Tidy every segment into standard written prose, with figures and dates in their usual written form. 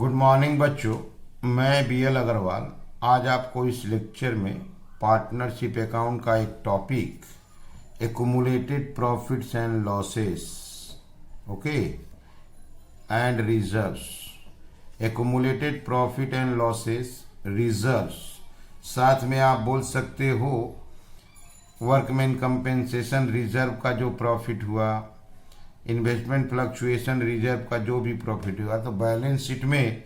Good morning बच्चों, मैं BL Agarwal आज आपको इस लेक्चर में पार्टनरशिप अकाउंट का एक topic accumulated profits and losses okay and reserves, accumulated profit and losses reserves, साथ में आप बोल सकते हो वर्कमैन कंपेंसेशन रिजर्व का जो प्रॉफिट हुआ, इन्वेस्टमेंट फ्लक्चुएशन रिजर्व का जो भी प्रॉफिट हुआ, तो बैलेंस शीट में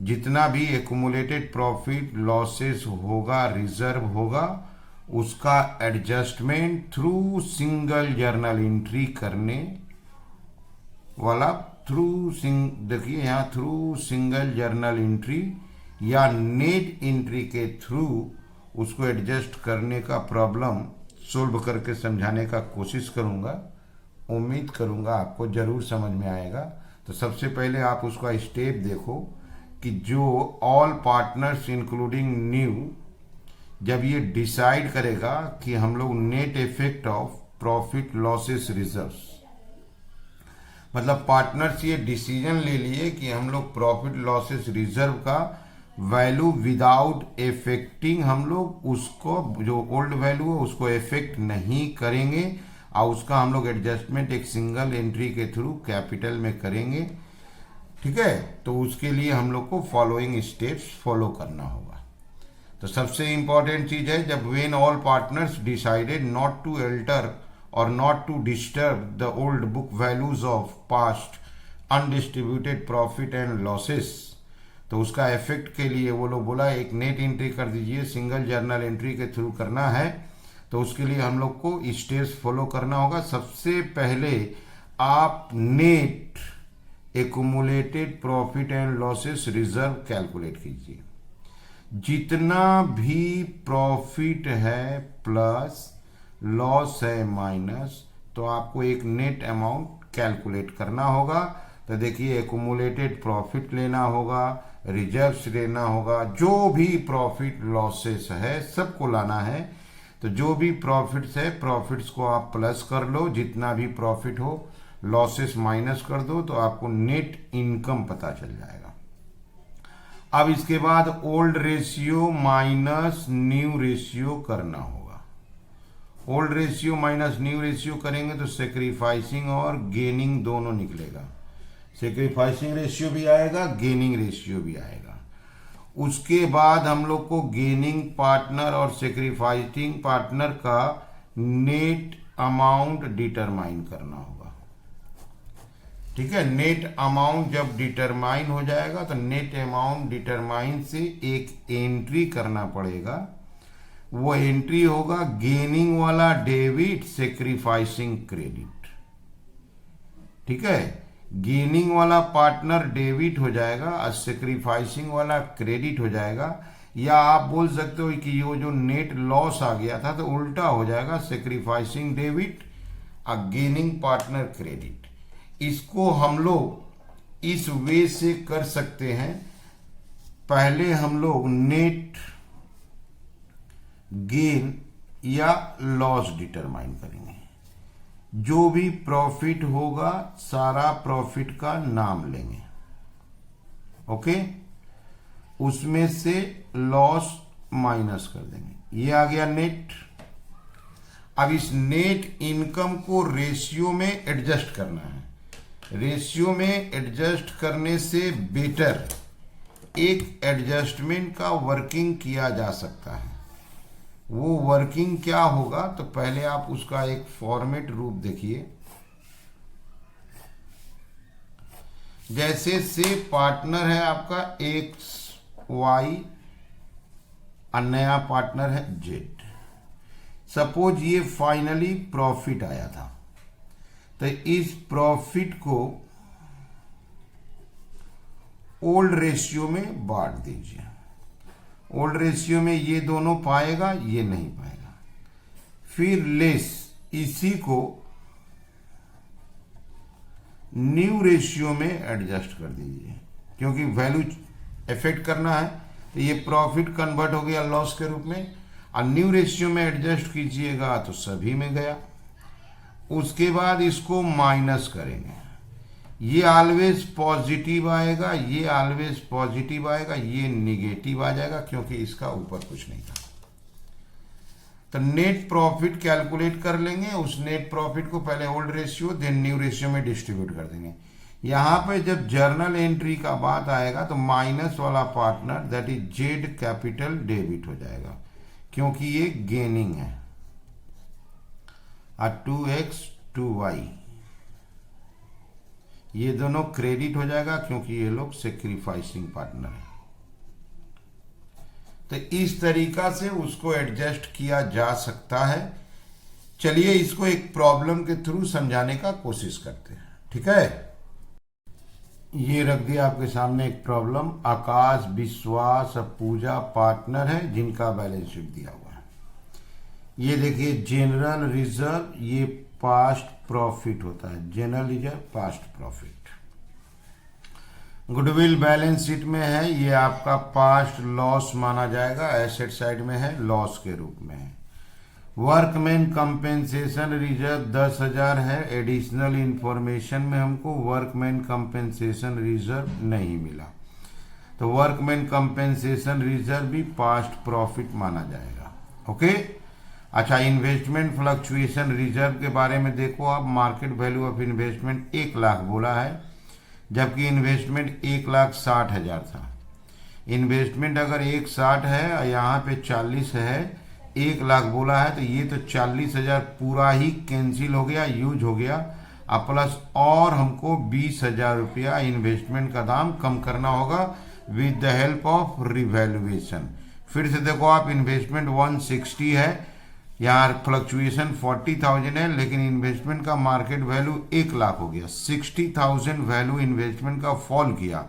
जितना भी एक्युमुलेटेड प्रॉफिट लॉसेस होगा, रिजर्व होगा, उसका adjustment through single journal entry करने वाला, देखिए यहाँ थ्रू सिंगल जर्नल एंट्री या नेट एंट्री के थ्रू उसको एडजस्ट करने का प्रॉब्लम सोल्व करके समझाने का कोशिश करूँगा। उम्मीद करूँगा आपको ज़रूर समझ में आएगा। तो सबसे पहले आप उसका स्टेप देखो कि जो ऑल पार्टनर्स इंक्लूडिंग न्यू, जब ये डिसाइड करेगा कि हम लोग net effect of profit losses reserves, मतलब पार्टनर्स ये डिसीजन ले लिए कि हम लोग प्रॉफिट लॉसेस रिजर्व का वैल्यू विदाउट इफेक्टिंग, हम लोग उसको जो ओल्ड वैल्यू है उसको इफेक्ट नहीं करेंगे और उसका हम लोग एडजस्टमेंट एक सिंगल एंट्री के थ्रू कैपिटल में करेंगे। ठीक है, तो उसके लिए हम लोग को फॉलोइंग स्टेप्स फॉलो करना होगा। तो सबसे इंपॉर्टेंट चीज है, जब when all partners decided not to alter और not to disturb the old book values of past undistributed profit and losses, तो उसका इफेक्ट के लिए वो लोग बोला एक नेट एंट्री कर दीजिए, सिंगल जर्नल एंट्री के थ्रू करना है। तो उसके लिए हम लोग को स्टेप्स फॉलो करना होगा। सबसे पहले आप net accumulated profit and losses reserve calculate कीजिए। जितना भी प्रॉफिट है प्लस लॉस है माइनस, तो आपको एक नेट अमाउंट कैलकुलेट करना होगा। तो देखिए एक्युमुलेटेड प्रॉफिट लेना होगा, रिजर्व्स लेना होगा, जो भी प्रॉफिट लॉसेस है सबको लाना है। तो जो भी प्रॉफिट्स है प्रॉफिट्स को आप प्लस कर लो, जितना भी प्रॉफिट हो, लॉसेस माइनस कर दो, तो आपको नेट इनकम पता चल जाएगा। अब इसके बाद old ratio minus new ratio करना होगा। Old ratio minus new ratio करेंगे तो सेक्रीफाइसिंग और गेनिंग दोनों निकलेगा। सेक्रीफाइसिंग रेशियो भी आएगा, गेनिंग रेशियो भी आएगा। उसके बाद हम लोग को गेनिंग पार्टनर और सेक्रीफाइसिंग पार्टनर का नेट अमाउंट डिटरमाइन करना होगा। ठीक है, नेट अमाउंट जब डिटरमाइन हो जाएगा तो नेट अमाउंट डिटरमाइन से एक एंट्री करना पड़ेगा। वो एंट्री होगा गेनिंग वाला डेबिट, सेक्रीफाइसिंग क्रेडिट। ठीक है, गेनिंग वाला पार्टनर डेबिट हो जाएगा और सेक्रीफाइसिंग वाला क्रेडिट हो जाएगा। या आप बोल सकते हो कि ये जो नेट लॉस आ गया था तो उल्टा हो जाएगा, सेक्रीफाइसिंग डेबिट और गेनिंग पार्टनर क्रेडिट। इसको हम लोग इस वे से कर सकते हैं। पहले हम लोग नेट गेन या लॉस डिटरमाइन करेंगे। जो भी प्रॉफिट होगा सारा प्रॉफिट का नाम लेंगे, ओके, उसमें से लॉस माइनस कर देंगे। ये आ गया नेट। अब इस नेट इनकम को रेशियो में एडजस्ट करना है। रेशियो में एडजस्ट करने से बेटर एक एडजस्टमेंट का वर्किंग किया जा सकता है। वो वर्किंग क्या होगा, तो पहले आप उसका एक फॉर्मेट रूप देखिए। जैसे से पार्टनर है आपका XY और नया पार्टनर है Z। सपोज ये फाइनली प्रॉफिट आया था, तो इस प्रॉफिट को ओल्ड रेशियो में बांट दीजिए। ओल्ड रेशियो में ये दोनों पाएगा, ये नहीं पाएगा। फिर लेस इसी को न्यू रेशियो में एडजस्ट कर दीजिए, क्योंकि वैल्यू इफेक्ट करना है। तो ये प्रॉफिट कन्वर्ट हो गया लॉस के रूप में, और न्यू रेशियो में एडजस्ट कीजिएगा तो सभी में गया। उसके बाद इसको माइनस करेंगे। ये ऑलवेज पॉजिटिव आएगा, ये ऑलवेज पॉजिटिव आएगा, ये निगेटिव आ जाएगा क्योंकि इसका ऊपर कुछ नहीं था। तो नेट प्रॉफिट कैलकुलेट कर लेंगे, उस नेट प्रॉफिट को पहले old ratio then new ratio में डिस्ट्रीब्यूट कर देंगे। यहां पे जब जर्नल एंट्री का बात आएगा तो माइनस वाला partner that is Z capital debit हो जाएगा क्योंकि ये गेनिंग है, और 2x 2y ये दोनों क्रेडिट हो जाएगा क्योंकि ये लोग सेक्रीफाइसिंग पार्टनर है। तो इस तरीका से उसको एडजस्ट किया जा सकता है। चलिए इसको एक प्रॉब्लम के थ्रू समझाने का कोशिश करते हैं, ठीक है। ये रख दिया आपके सामने एक प्रॉब्लम। आकाश, विश्वास, पूजा पार्टनर है जिनका बैलेंस शीट दिया हुआ है। ये देखिए जनरल रिजर्व, ये पास्ट प्रॉफिट होता है, general reserve past profit. Goodwill balance sheet में है, ये आपका पास्ट लॉस माना जाएगा, एसेट साइड में है, लॉस के रूप में है। वर्कमैन कंपेंसेशन रिजर्व 10,000 है। एडिशनल इंफॉर्मेशन में हमको वर्कमैन कंपेंसेशन रिजर्व नहीं मिला, तो वर्कमैन कंपेंसेशन रिजर्व भी पास्ट प्रॉफिट माना जाएगा। ओके, अच्छा, इन्वेस्टमेंट फ्लक्चुएशन रिजर्व के बारे में देखो आप। Market value of investment 1 lakh बोला है, जबकि इन्वेस्टमेंट 1,60,000 था। इन्वेस्टमेंट अगर 1,60 है और यहाँ पे 40 है, 1 लाख बोला है, तो ये तो 40,000 पूरा ही कैंसिल हो गया, यूज हो गया। अब प्लस और हमको 20,000 रुपया इन्वेस्टमेंट का दाम कम करना होगा with the help of revaluation. फिर से देखो आप, इन्वेस्टमेंट 160 है, यहाँ फ्लक्चुएशन 40,000 है, लेकिन इन्वेस्टमेंट का मार्केट वैल्यू 1 लाख हो गया। 60,000 वैल्यू इन्वेस्टमेंट का फॉल किया।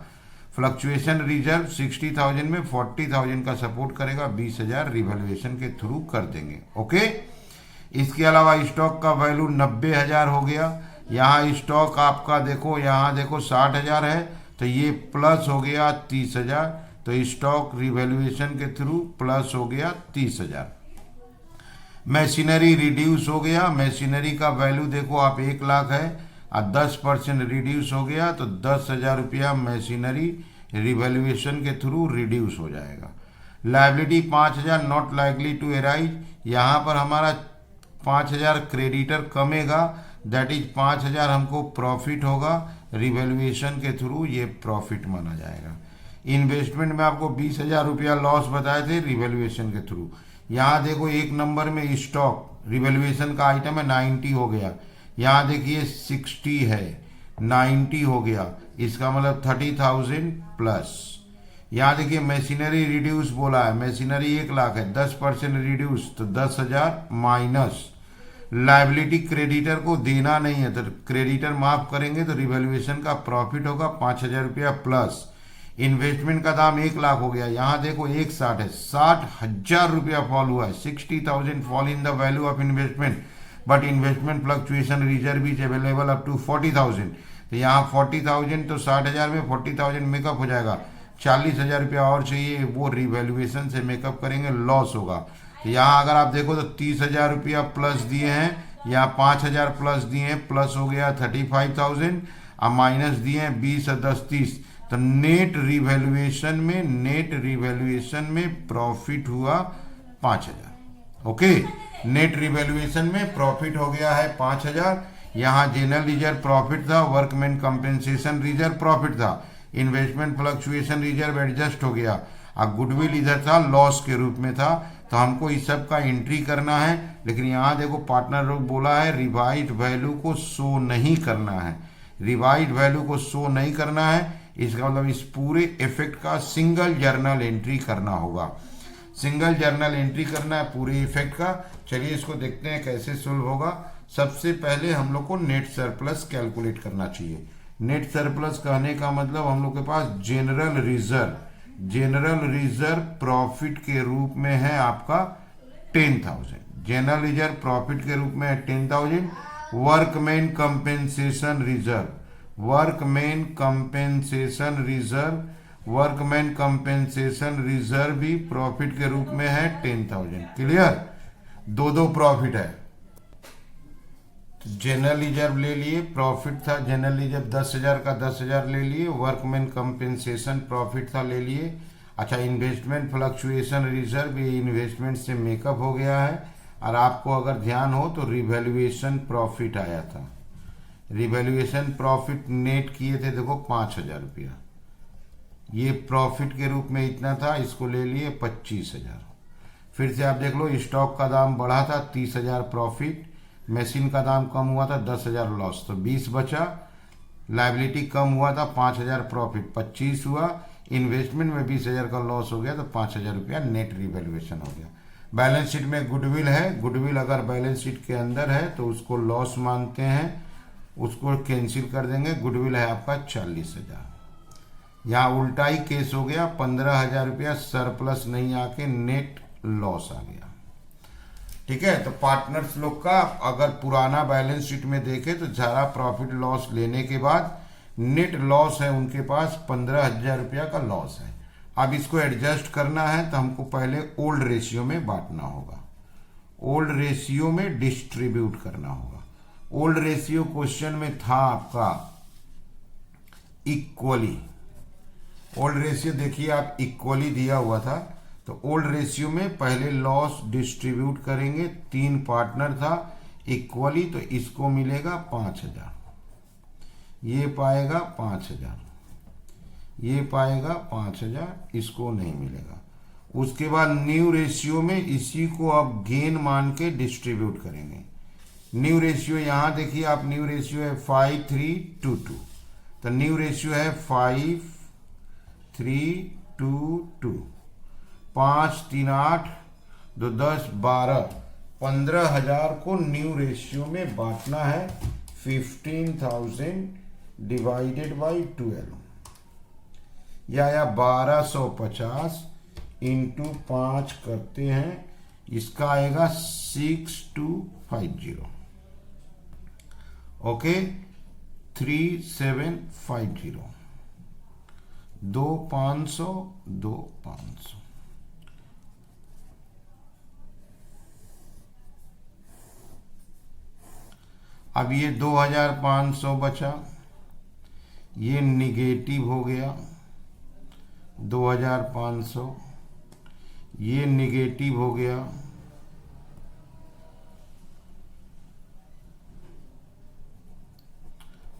फ्लक्चुएशन रिजर्व 60,000 में 40,000 का सपोर्ट करेगा, 20,000 रिवैल्यूएशन के थ्रू कर देंगे। ओके, इसके अलावा स्टॉक का वैल्यू 90,000 हो गया। यहाँ स्टॉक आपका देखो, यहाँ देखो 60,000 है, तो ये प्लस हो गया 30,000, तो स्टॉक रिवैल्यूएशन के थ्रू प्लस हो गया 30,000। मशीनरी रिड्यूस हो गया, मशीनरी का वैल्यू देखो आप 1 लाख है और 10% रिड्यूस हो गया, तो 10,000 रुपया मशीनरी रिवैल्यूएशन के थ्रू रिड्यूस हो जाएगा। Liability 5,000 not likely to arise, यहाँ पर हमारा 5,000 क्रेडिटर कमेगा, दैट इज 5,000 हमको प्रॉफिट होगा, रिवैल्यूएशन के थ्रू ये प्रॉफिट माना जाएगा। इन्वेस्टमेंट में आपको 20,000 रुपया लॉस बताए थे, रिवैल्यूएशन के थ्रू। यहाँ देखो 1 नंबर में स्टॉक रिवैल्यूएशन का आइटम है 90 हो गया, यहाँ देखिए 60 है, 90 हो गया, इसका मतलब 30,000 प्लस। यहाँ देखिए मशीनरी रिड्यूस बोला है, मशीनरी 1 लाख है, 10% रिड्यूस तो 10,000 माइनस। लायबिलिटी क्रेडिटर को देना नहीं है, तो क्रेडिटर माफ करेंगे तो रिवैल्यूएशन का प्रॉफिट होगा 5,000 रुपया प्लस। इन्वेस्टमेंट का दाम 1 लाख हो गया, यहाँ देखो 1,60 है, 60,000 रुपया फॉल हुआ है, 60,000 fall in the value of investment, but investment fluctuation reserve is available up to 40,000, तो यहाँ 40,000 तो 60,000 में 40,000 मेकअप हो जाएगा, 40,000 रुपया और चाहिए, वो रिवैल्यूएशन से मेकअप करेंगे, लॉस होगा। तो यहाँ अगर आप देखो तो 30,000 रुपया प्लस दिए हैं, यहाँ 5,000 प्लस दिए हैं, प्लस हो गया 35,000, और माइनस दिए हैं 20 और 10 30, तो नेट रिवैल्यूएशन में प्रॉफिट हुआ 5,000। ओके, नेट रिवैल्यूएशन में प्रॉफिट हो गया है 5,000। यहाँ जनरल रिजर्व प्रॉफिट था, वर्कमैन कंपेंसेशन रिजर्व प्रॉफिट था, इन्वेस्टमेंट फ्लक्चुएशन रिजर्व एडजस्ट हो गया, और गुडविल इधर था लॉस के रूप में था, तो हमको इस सब का एंट्री करना है। लेकिन यहाँ देखो पार्टनर लोग बोला है रिवाइज्ड वैल्यू को शो नहीं करना है, रिवाइज्ड वैल्यू को शो नहीं करना है, इसका मतलब इस पूरे इफेक्ट का सिंगल जर्नल एंट्री करना होगा, सिंगल जर्नल एंट्री करना है पूरे इफेक्ट का। चलिए इसको देखते हैं कैसे सोल्व होगा। सबसे पहले हम लोग को नेट सरप्लस कैलकुलेट करना चाहिए। नेट सरप्लस कहने का मतलब हम लोग के पास जनरल रिजर्व प्रॉफिट के रूप में है आपका 10,000, जनरल रिजर्व प्रॉफिट के रूप में है 10,000। वर्कमैन कंपेंसेशन रिजर्व भी प्रॉफिट के रूप में है 10,000। क्लियर, दो प्रॉफिट है, जनरल रिजर्व ले लिए, प्रॉफिट था जनरल रिजर्व 10,000 का 10,000 ले लिए। वर्कमैन कंपेंसेशन प्रॉफिट था, ले लिए। अच्छा, इन्वेस्टमेंट फ्लक्चुएशन रिजर्व, ये इन्वेस्टमेंट से मेकअप हो गया है। और आपको अगर ध्यान हो तो रिवैल्यूएशन प्रॉफिट आया था। रिवैल्यूएशन प्रॉफिट नेट किए थे, देखो 5,000 रुपया। ये प्रॉफिट के रूप में इतना था, इसको ले लिए 25,000। फिर से आप देख लो, स्टॉक का दाम बढ़ा था 30,000 प्रॉफिट, मशीन का दाम कम हुआ था 10,000 लॉस, तो 20 बचा। लाइबिलिटी कम हुआ था 5,000 प्रॉफिट 25 हुआ। इन्वेस्टमेंट में 20,000 का लॉस हो गया, तो 5,000 रुपया नेट रिवैल्यूएशन हो गया। बैलेंस शीट में गुडविल है, गुडविल अगर बैलेंस शीट के अंदर है तो उसको लॉस मानते हैं, उसको कैंसिल कर देंगे। गुडविल है आपका 40,000। यहाँ उल्टा ही केस हो गया, 15,000 रुपया सरप्लस नहीं आके नेट लॉस आ गया। ठीक है, तो पार्टनर्स लोग का अगर पुराना बैलेंस शीट में देखे तो सारा प्रॉफिट लॉस लेने के बाद नेट लॉस है उनके पास 15,000 रुपया का लॉस है। अब इसको एडजस्ट करना है तो हमको पहले ओल्ड रेशियो में बांटना होगा, ओल्ड रेशियो में डिस्ट्रीब्यूट करना होगा। ओल्ड रेशियो क्वेश्चन में था आपका इक्वली। ओल्ड रेशियो देखिए आप, इक्वली दिया हुआ था, तो ओल्ड रेशियो में पहले लॉस डिस्ट्रीब्यूट करेंगे। 3 पार्टनर था इक्वली, तो इसको मिलेगा 5,000, ये पाएगा 5,000, ये पाएगा 5,000, इसको नहीं मिलेगा। उसके बाद न्यू रेशियो में इसी को अब गेन मान के डिस्ट्रीब्यूट करेंगे। न्यू रेशियो यहाँ देखिए आप, न्यू रेशियो है 5:3:2:2, तो न्यू रेशियो है 5:3:2:2। 5 3 8 2 10 12, 15,000 को न्यू रेशियो में बांटना है। 15,000 डिवाइडेड बाई 12, या 1250 इंटू 5 करते हैं, इसका आएगा 6250। ओके, 3750, 2,500, 2,500। अब ये 2,500 बचा, ये निगेटिव हो गया 2,500, ये निगेटिव हो गया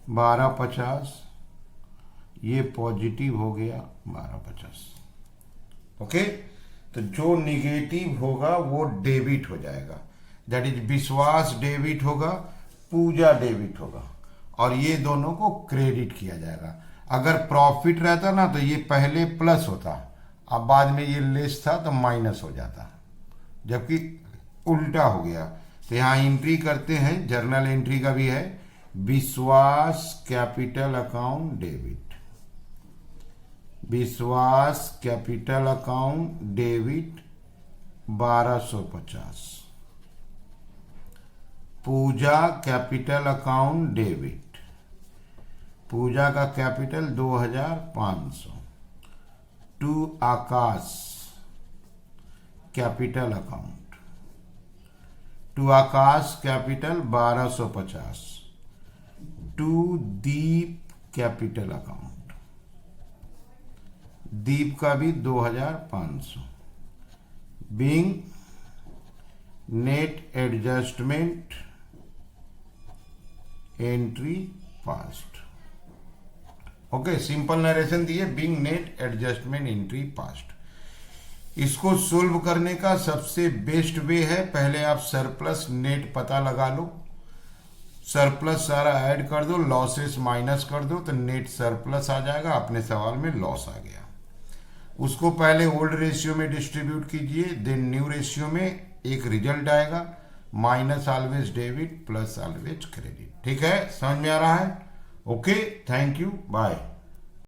1250, ये पॉजिटिव हो गया 1250। ओके, तो जो निगेटिव होगा वो डेबिट हो जाएगा, दैट इज विश्वास डेबिट होगा, पूजा डेबिट होगा, और ये दोनों को क्रेडिट किया जाएगा। अगर प्रॉफिट रहता ना तो ये पहले प्लस होता, अब बाद में ये लेस था तो माइनस हो जाता, जबकि उल्टा हो गया। तो यहाँ एंट्री करते हैं, जर्नल एंट्री का भी है, Vishwas capital account debit, Vishwas capital account debit 1250, Pooja capital account debit, Pooja का capital 2,500, to Akash capital account, to Akash capital 1250, to Deep capital account, Deep का भी 2,500, being net adjustment entry passed. Okay, simple narration दिए, being net adjustment entry passed. इसको solve करने का सबसे best way है, पहले आप सरप्लस नेट पता लगा लो, सरप्लस सारा ऐड कर दो, लॉसेस माइनस कर दो, तो नेट सरप्लस आ जाएगा। अपने सवाल में लॉस आ गया, उसको पहले ओल्ड रेशियो में डिस्ट्रीब्यूट कीजिए, देन न्यू रेशियो में एक रिजल्ट आएगा, minus always debit plus always credit. ठीक है, समझ में आ रहा है? Okay, thank you, bye.